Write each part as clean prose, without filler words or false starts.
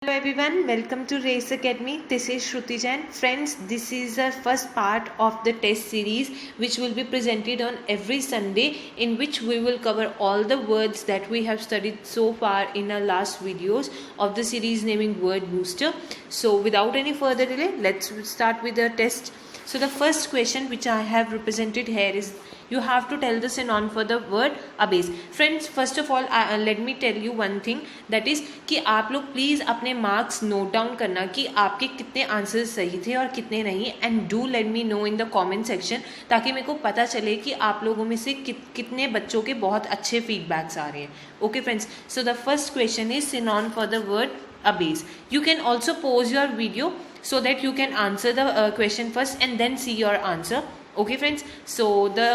Hello everyone, welcome to Race Academy. This is Shruti Jain. Friends, this is the first part of the test series which will be presented on every Sunday, in which we will cover all the words that we have studied so far in our last videos of the series naming Word Booster. So without any further delay, let's start with the test. So the first question which I have represented here is, you have to tell the synonym for the word abase. Friends, first of all let me tell you one thing, that is कि आप लोग please अपने marks note down करना कि आपके कितने answers सही थे और कितने नहीं, and do let me know in the comment section, ताकि मेरे को पता चले कि आप लोगों में से कितने बच्चों के बहुत अच्छे फीडबैक्स आ रहे हैं. Okay friends, so the first question is synonym for the word abase. You can also pause your video so that you can answer the question first and then see your answer. Okay friends, so the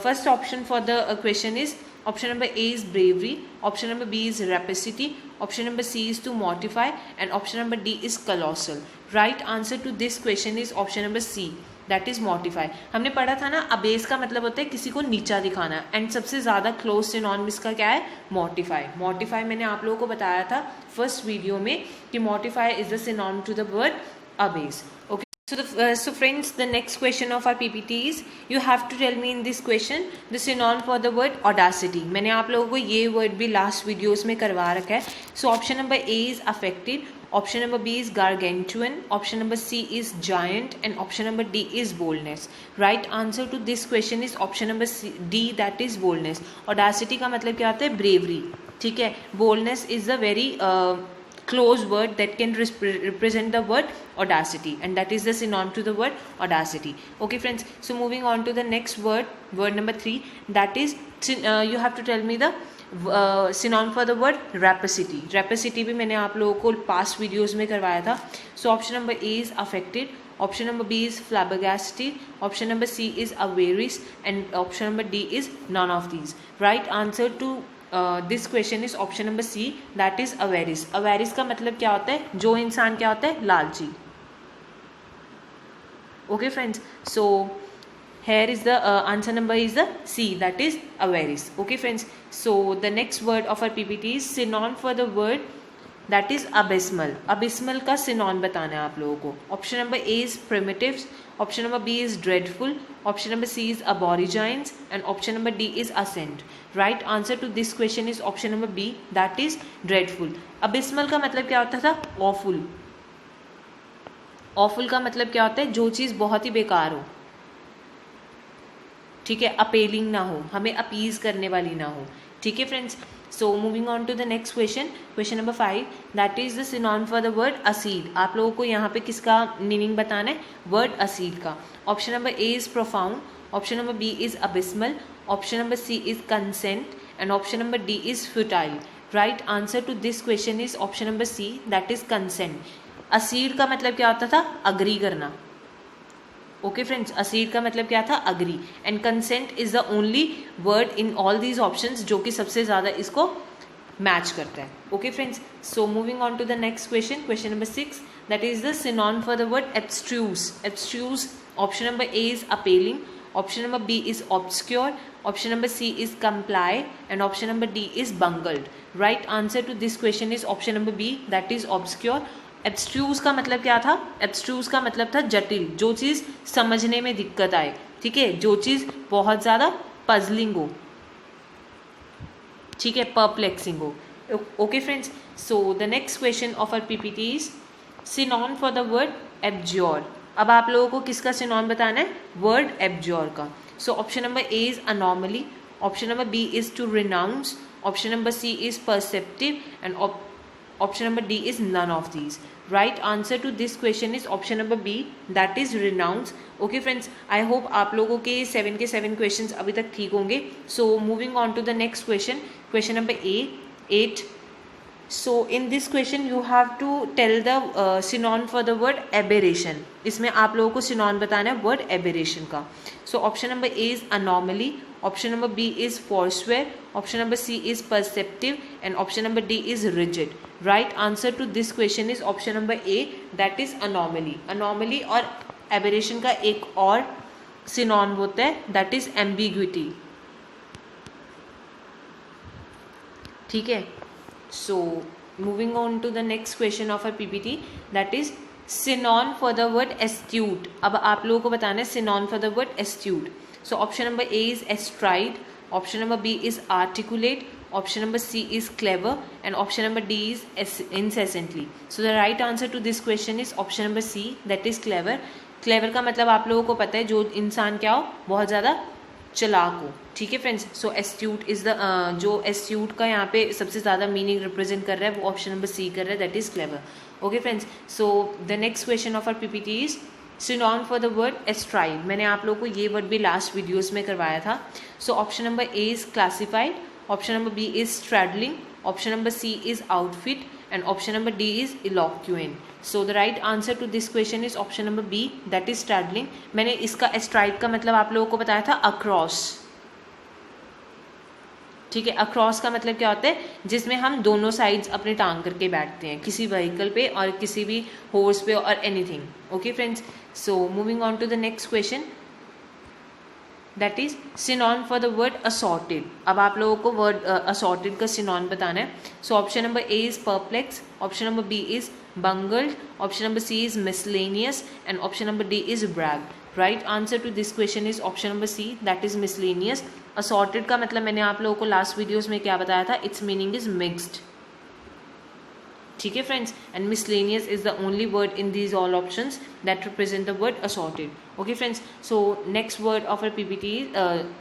first option for the question is, option number A is bravery, option number B is rapacity, option number C is to mortify, and option number D is colossal. Right answer to this question is option number C, that is mortify. हमने पढ़ा था ना, abyss का मतलब होता है किसी को नीचा दिखाना, एंड सबसे ज़्यादा क्लोज सिनोनिम इसका क्या है, mortify. Mortify मैंने आप लोगों को बताया था फर्स्ट वीडियो में कि mortify is the synonym to the word abase. Okay. So friends, the next question of our PPT is, you have to tell me in this question the synonym for the word audacity. मैंने आप लोगों को ये word भी last videos में करवा रखा है. So option number A is affected, option number B is gargantuan, option number C is giant, and option number D is boldness. Right answer to this question is option number D, that is boldness. Audacity का मतलब क्या होता है, bravery. ठीक है, boldness is a very close word that can represent the word audacity, and that is the synonym to the word audacity. Okay friends, so moving on to the next word, word number 3, that is you have to tell me the synonym for the word rapacity. Rapacity भी मैंने आप लोगों को past videos में करवाया था. So option number A is affected, option number B is flabbergasted, option number C is avaricious, and option number D is none of these. Right answer to this question is option number C, that is avarice. Avarice का मतलब क्या होता है, जो इंसान क्या होता है, लालची. Okay friends, so here is the answer number is the C, that is avaricious. Okay friends, so the next word of our PPT is synonym for the word that is abysmal. Abysmal का synonym बताना है आप लोगों को. Option number A is primitives, option number B is dreadful, option number C is aborigines, and option number D is ascent. Right answer to this question is option number B, that is dreadful. Abysmal का मतलब क्या होता था, awful. awful का मतलब क्या होता है, जो चीज़ बहुत ही बेकार हो, ठीक है, अपेलिंग ना हो, हमें अपीज करने वाली ना हो. ठीक है friends, so moving on to the next question, question number 5, that is the synonym for the word accede. आप लोगों को यहाँ पे किसका मीनिंग बताना है, वर्ड असीड का. Option number A is profound, option number B is abysmal, option number C is consent, and option number D is futile. Right answer to this question is option number C, that is consent. Accede का मतलब क्या होता था, agree करना. Okay friends, असीड का मतलब क्या था, agree, and consent is the only word in all these options जो कि सबसे ज़्यादा इसको मैच करता है. Okay friends, so moving on to the next question, question number 6, that is the synonym for the word abstruse. Abstruse, option number A is appealing, option number B is obscure, option number C is comply, and option number D is bungled. Right answer to this question is option number B, that is obscure. Abstruse का मतलब क्या था, एब्स्ट्रूज का मतलब था जटिल, जो चीज़ समझने में दिक्कत आए. ठीक है, जो चीज़ बहुत ज़्यादा पजलिंग हो, ठीक है, परप्लेक्सिंग हो. Okay friends, so the next question of our PPT is synonym for the word abjure. अब आप लोगों को किसका सिनोनिम बताना है, वर्ड एब्ज्योर का. So option number A is anomaly, option number B is to renounce, option number C is perceptive, and option number D is none of these. Right answer to this question is option number B, that is renounce. Okay friends, I hope आप लोगों के 7 के 7 questions अभी तक ठीक होंगे. So moving on to the next question, question number 8. So in this question you have to tell the synonym for the word aberration. इसमें आप लोगों को synonym बताना है word aberration का. So option number A is anomaly, option number B is forswear, option number C is perceptive, and option number D is rigid. Right answer to this question is option number A, that is anomaly. Anomaly और aberration का एक और synonym होता है, that is ambiguity. ठीक है, so moving on to the next question of our PPT, that is synonym for the word astute. अब आप लोगों को बताना है synonym for the word astute. So option number A is astride, option number B is articulate, option number C is clever, and option number D is incessantly. So the right answer to this question is option number C, that is clever. Clever का मतलब आप लोगों को पता है जो इंसान क्या हो, बहुत ज़्यादा चालाक हो. ठीक है friends. So astute is the जो एस्ट्यूट का यहाँ पे सबसे ज़्यादा मीनिंग रिप्रेजेंट कर रहा है वो ऑप्शन नंबर सी कर रहा है, that is clever. Okay friends. So the next question of our PPT is synonym for the word astride. मैंने आप लोगों को ये वर्ड भी लास्ट वीडियोस में करवाया था. So option number A is classified, option number B is straddling, option number C is outfit, and option number D is eloquent. So the right answer to this question is option number B, that is straddling. मैंने इसका astride का मतलब आप लोगों को बताया था across. ठीक है. across का मतलब क्या होता है, जिसमें हम दोनों साइड्स अपने टांग करके बैठते हैं किसी व्हीकल पे और किसी भी horse पे और anything. Okay friends. So moving on to the next question, that is synonym for the word assorted. अब आप लोगों को word assorted का synonym बताना है. So option number A is perplex, option number B is bungled, option number C is miscellaneous, and option number D is brag. Right answer to this question is option number C, that is miscellaneous. Assorted का मतलब मैंने आप लोगों को last videos में क्या बताया था, its meaning is mixed. ठीक है friends. And miscellaneous is the only word in these all options that represent the word assorted. Okay friends. So next word of our PPT,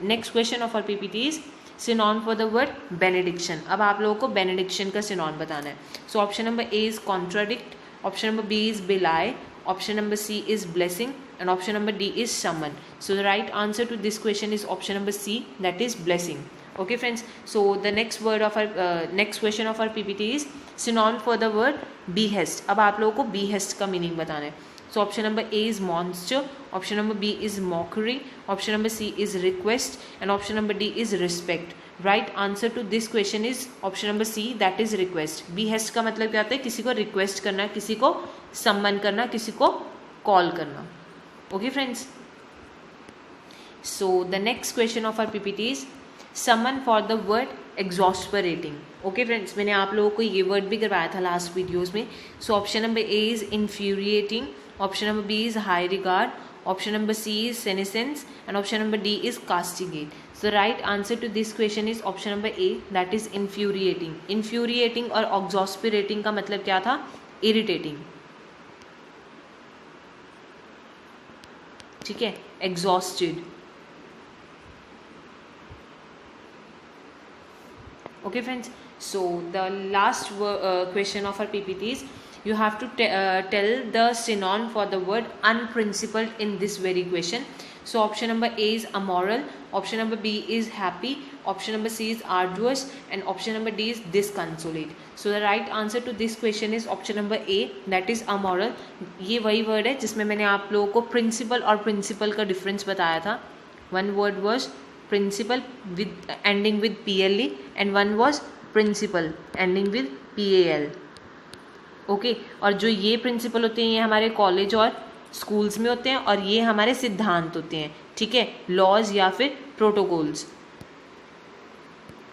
next question of our PPT is synonym for the word benediction. अब आप लोगों को benediction का synonym बताना है. So option number A is contradict, option number B is belie, option number C is blessing, and option number D is summon. So the right answer to this question is option number C, that is blessing. Okay friends. So the next word of our next question of our PPT is synonym for the word behest. अब आप लोगों को behest का meaning बताना है. So option number A is monster, option number B is mockery, option number C is request, and option number D is respect. Right answer to this question is option number C, that is request. behest का मतलब क्या होता है, किसी को request करना, किसी को सम्मन करना, किसी को कॉल करना. Okay friends. So the next question of our PPT is summon for the word exasperating. Okay friends, मैंने आप लोगों को ये वर्ड भी करवाया था लास्ट वीडियोस में. So option number A is infuriating, option number B is high regard, option number C is senescence, and option number D is castigate. So right answer to this question is option number A, that is infuriating. infuriating और exasperating का मतलब क्या था, irritating. ठीक है. exhausted. Okay friends. So the last question of our PPT is you have to tell the synonym for the word unprincipled in this very question. So option number A is amoral, option number B is happy, option number C is arduous, and option number D is disconsolate. So the right answer to this question is option number A, that is amoral. ये वही word है जिसमें मैंने आप लोगों को principal और principal का डिफरेंस बताया था. One word was principle with ending with PLE and one was principal ending with PAL. Okay. और जो ये प्रिंसिपल होते हैं ये हमारे कॉलेज और स्कूल्स में होते हैं और ये हमारे सिद्धांत होते हैं. ठीक है. लॉज या फिर protocols.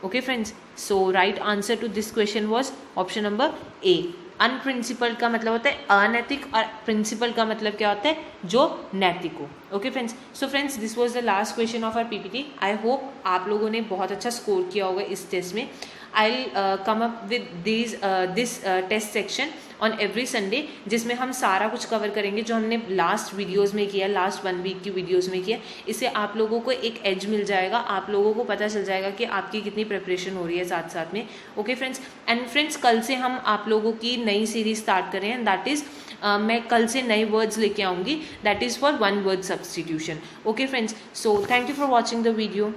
Okay friends. So right answer to this question was option number A. Unprincipled का मतलब होता है अनैतिक और प्रिंसिपल का मतलब क्या होता है, जो नैतिक हो. Okay friends. So friends, this was the last question of our PPT. I hope आप लोगों ने बहुत अच्छा स्कोर किया होगा इस टेस्ट में. I come up with this test section on every Sunday, जिसमें हम सारा कुछ कवर करेंगे जो हमने लास्ट वीडियोस में किया, लास्ट 1 वीक की वीडियोस में किया. इससे आप लोगों को एक एज मिल जाएगा, आप लोगों को पता चल जाएगा कि आपकी कितनी प्रिपरेशन हो रही है साथ साथ में. Okay friends. एंड फ्रेंड्स, कल से हम आप लोगों की नई सीरीज स्टार्ट कर रहे हैं. दैट इज़ मैं कल से नए वर्ड्स लेके आऊँगी. That is for 1 word substitution. Okay friends. So thank you for watching the video.